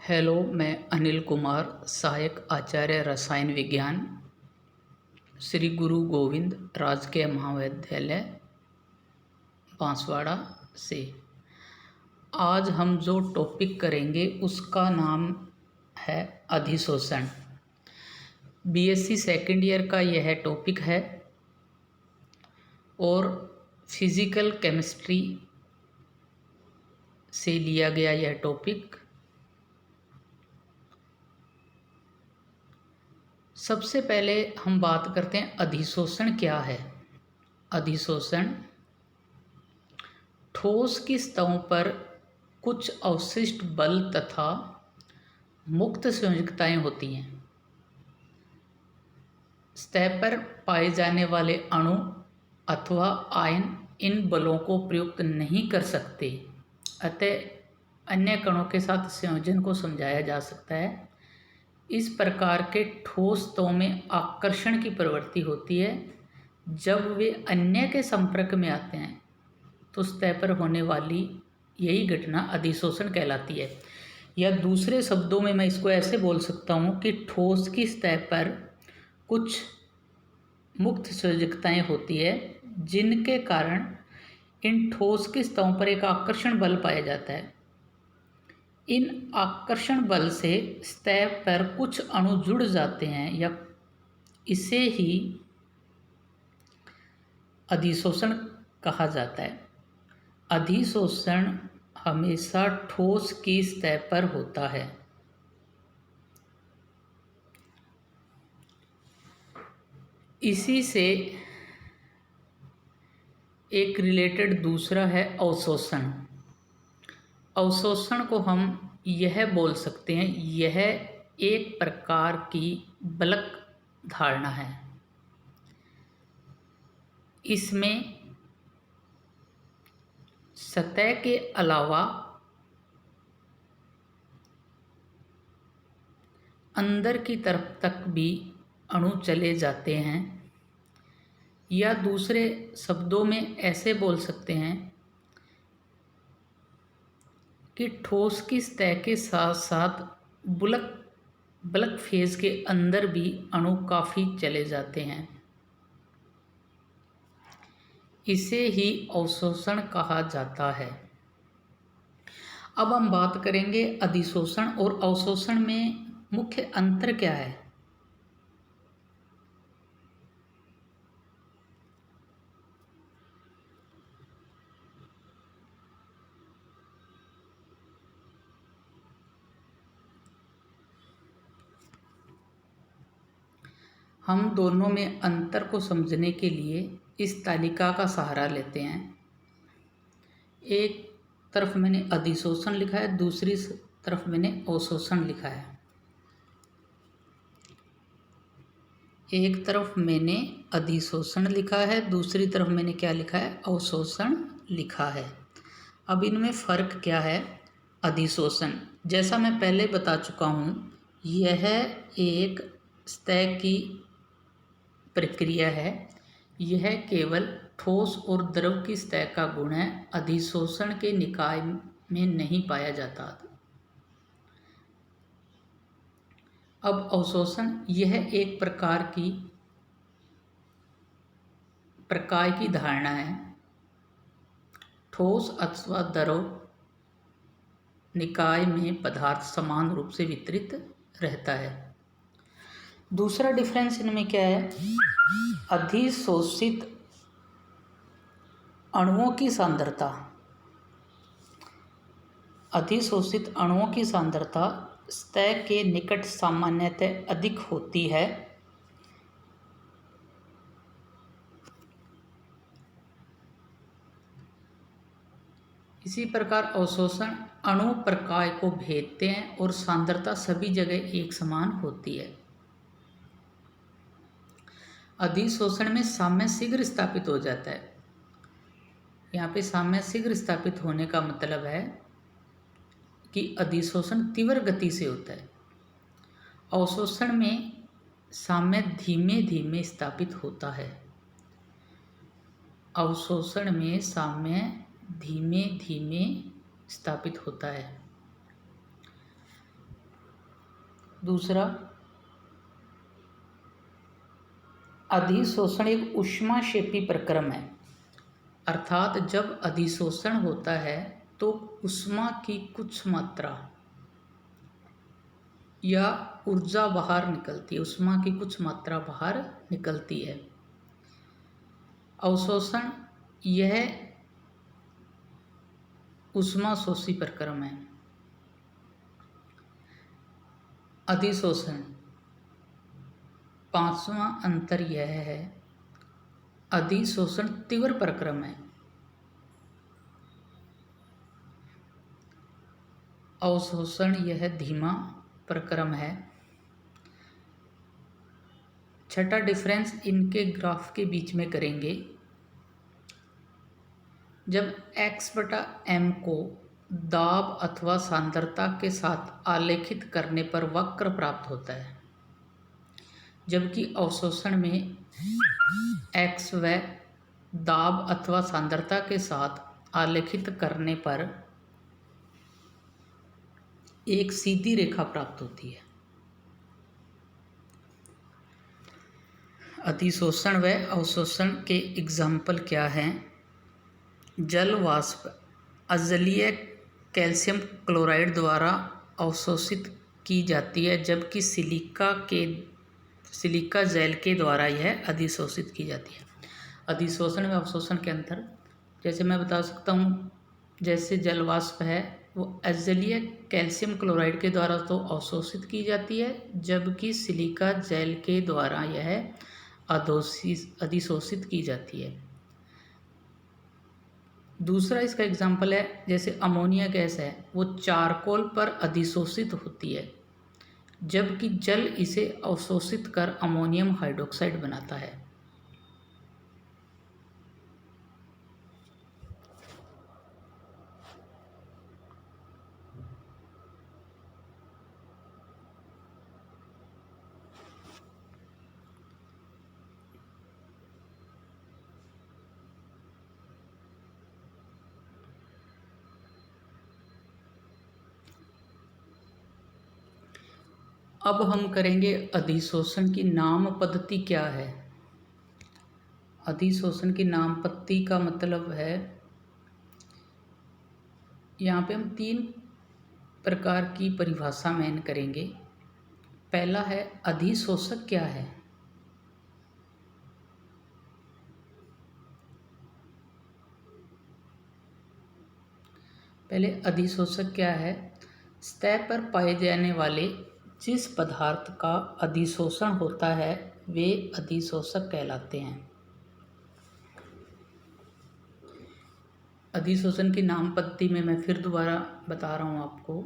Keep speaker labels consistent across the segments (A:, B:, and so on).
A: Hello, मैं अनिल कुमार, सहायक आचार्य रसायन विज्ञान, श्री गुरु गोविंद राजकीय महाविद्यालय बांसवाड़ा से। आज हम जो टॉपिक करेंगे उसका नाम है अधिशोषण। बीएससी सेकेंड ईयर का यह टॉपिक है और फिज़िकल केमिस्ट्री से लिया गया यह टॉपिक। सबसे पहले हम बात करते हैं अधिशोषण क्या है। अधिशोषण ठोस की सतहों पर कुछ अवशिष्ट बल तथा मुक्त संयोजकताएं होती हैं। सतह पर पाए जाने वाले अणु अथवा आयन इन बलों को प्रयुक्त नहीं कर सकते, अतः अन्य कणों के साथ संयोजन को समझाया जा सकता है। इस प्रकार के ठोस सतहों में आकर्षण की प्रवृत्ति होती है। जब वे अन्य के संपर्क में आते हैं तो सतह पर होने वाली यही घटना अधिशोषण कहलाती है। या दूसरे शब्दों में मैं इसको ऐसे बोल सकता हूँ कि ठोस की सतह पर कुछ मुक्त संयोजकताएं होती है जिनके कारण इन ठोस की सतहों पर एक आकर्षण बल पाया जाता है। इन आकर्षण बल से सतह पर कुछ अणु जुड़ जाते हैं या इसे ही अधिशोषण कहा जाता है। अधिशोषण हमेशा ठोस की सतह पर होता है। इसी से एक रिलेटेड दूसरा है अवशोषण। अवशोषण को हम यह बोल सकते हैं, यह एक प्रकार की बलक धारणा है। इसमें सतह के अलावा अंदर की तरफ तक भी अणु चले जाते हैं, या दूसरे शब्दों में ऐसे बोल सकते हैं कि ठोस की सतह के साथ साथ बलक फेज के अंदर भी अणु काफ़ी चले जाते हैं। इसे ही अवशोषण कहा जाता है। अब हम बात करेंगे अधिशोषण और अवशोषण में मुख्य अंतर क्या है। हम दोनों में अंतर को समझने के लिए इस तालिका का सहारा लेते हैं। एक तरफ मैंने अधिशोषण लिखा है, दूसरी तरफ मैंने अवशोषण लिखा है। एक तरफ मैंने अधिशोषण लिखा है, दूसरी तरफ मैंने क्या लिखा है, अवशोषण लिखा है। अब इनमें फ़र्क क्या है। अधिशोषण, जैसा मैं पहले बता चुका हूँ, यह एक सतह की प्रक्रिया है। यह केवल ठोस और द्रव की सतह का गुण है, अधिशोषण के निकाय में नहीं पाया जाता। अब अवशोषण यह एक प्रकार की धारणा है। ठोस अथवा द्रव निकाय में पदार्थ समान रूप से वितरित रहता है। दूसरा डिफरेंस इनमें क्या है। अधिशोषित अणुओं की सांद्रता, अधिशोषित अणुओं की सांद्रता सतह के निकट सामान्यतः अधिक होती है। इसी प्रकार अवशोषण अणु प्रकाय को भेदते हैं और सांद्रता सभी जगह एक समान होती है। अधिशोषण में साम्य शीघ्र स्थापित हो जाता है। यहाँ पे साम्य शीघ्र स्थापित होने का मतलब है कि अधिशोषण तीव्र गति से होता है। अवशोषण में साम्य धीमे धीमे स्थापित होता है। अवशोषण में साम्य धीमे धीमे स्थापित होता है। दूसरा, अधिशोषण एक ऊष्माक्षेपी प्रक्रम है, अर्थात जब अधिशोषण होता है तो ऊष्मा की कुछ मात्रा या ऊर्जा बाहर निकलती है, ऊष्मा की कुछ मात्रा बाहर निकलती है। अवशोषण यह ऊष्माशोषी प्रक्रम है। अधिशोषण, पांचवा अंतर यह है, अधिशोषण तीव्र प्रक्रम है, अवशोषण यह धीमा प्रक्रम है। छठा डिफरेंस इनके ग्राफ के बीच में करेंगे। जब x/m को दाब अथवा सांद्रता के साथ आलेखित करने पर वक्र प्राप्त होता है, जबकि अवशोषण में x व दाब अथवा सांद्रता के साथ आलेखित करने पर एक सीधी रेखा प्राप्त होती है। अधिशोषण व अवशोषण के एग्जाम्पल क्या हैं? जल वाष्प अजलीय कैल्शियम क्लोराइड द्वारा अवशोषित की जाती है, जबकि सिलिका जेल के द्वारा यह अधिशोषित की जाती है। अधिशोषण व अवशोषण के अंतर जैसे मैं बता सकता हूँ, जैसे जल वाष्प है वो अजलीय कैल्शियम क्लोराइड के द्वारा तो अवशोषित की जाती है, जबकि सिलिका जेल के द्वारा यह अधिशोषित की जाती है। दूसरा इसका एग्जाम्पल है, जैसे अमोनिया गैस है वो चारकोल पर अधिशोषित होती है, जबकि जल इसे अवशोषित कर अमोनियम हाइड्रोक्साइड बनाता है। अब हम करेंगे अधिशोषण की नाम पद्धति क्या है। अधिशोषण की नाम पद्धति का मतलब है, यहाँ पे हम 3 प्रकार की परिभाषा मेन करेंगे। पहला है अधिशोषक क्या है। पहले अधिशोषक क्या है? सतह पर पाए जाने वाले जिस पदार्थ का अधिशोषण होता है वे अधिशोषक कहलाते हैं। अधिशोषण की नाम पद्धति में मैं फिर दोबारा बता रहा हूँ आपको।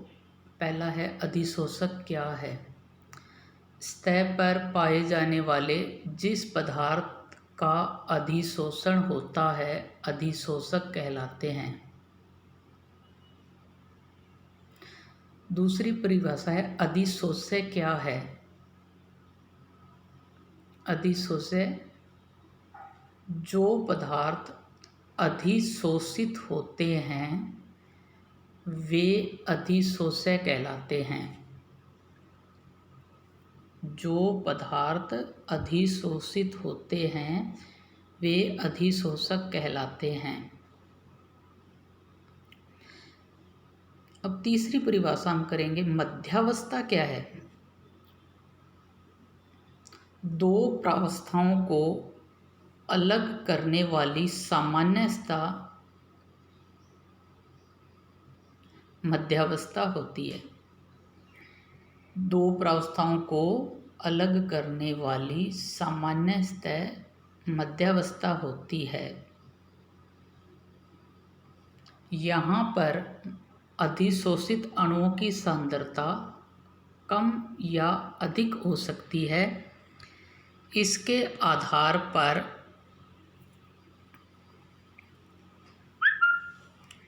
A: पहला है अधिशोषक क्या है। सतह पर पाए जाने वाले जिस पदार्थ का अधिशोषण होता है अधिशोषक कहलाते हैं। दूसरी परिभाषा है अधिशोष्य क्या है। अधिशोष्य जो पदार्थ अधिशोषित होते हैं वे अधिशोष्य कहलाते हैं। जो पदार्थ अधिशोषित होते हैं वे अधिशोषक कहलाते हैं। अब तीसरी परिभाषा हम करेंगे, मध्यावस्था क्या है। दो प्रावस्थाओं को अलग करने वाली सामान्यतः मध्यावस्था होती है। दो प्रावस्थाओं को अलग करने वाली सामान्यतः मध्यावस्था होती है। यहाँ पर अधिशोषित अणुओं की सांद्रता कम या अधिक हो सकती है। इसके आधार पर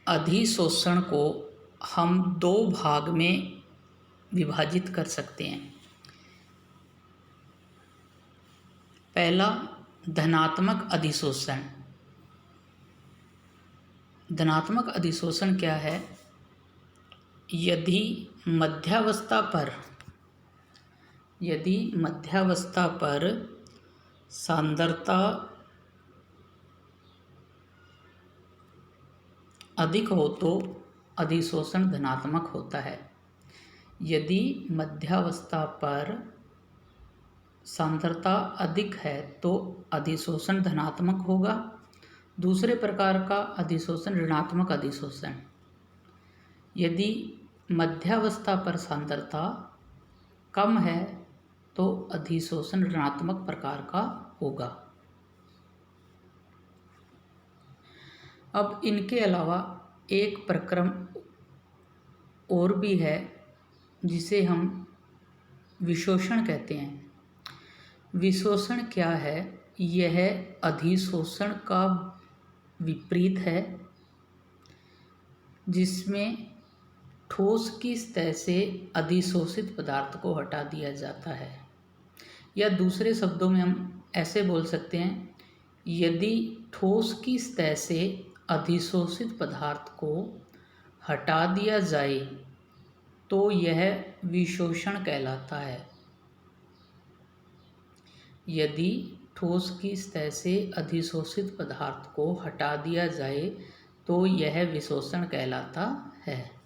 A: अधिशोषण को हम 2 भाग में विभाजित कर सकते हैं। पहला धनात्मक अधिशोषण। धनात्मक अधिशोषण क्या है? यदि मध्यावस्था पर यदि मध्यावस्था पर सांद्रता अधिक हो तो अधिशोषण धनात्मक होता है। यदि मध्यावस्था पर सांद्रता अधिक है तो अधिशोषण धनात्मक होगा। दूसरे प्रकार का अधिशोषण ऋणात्मक अधिशोषण। यदि मध्यावस्था पर सांद्रता कम है तो अधिशोषण ऋणात्मक प्रकार का होगा। अब इनके अलावा एक प्रक्रम और भी है जिसे हम विशोषण कहते हैं। विशोषण क्या है? यह अधिशोषण का विपरीत है, जिसमें ठोस की सतह से अधिशोषित पदार्थ को हटा दिया जाता है। या दूसरे शब्दों में हम ऐसे बोल सकते हैं, यदि ठोस की सतह से अधिशोषित पदार्थ को हटा दिया जाए तो यह विशोषण कहलाता है। यदि ठोस की सतह से अधिशोषित पदार्थ को हटा दिया जाए तो यह विशोषण कहलाता है।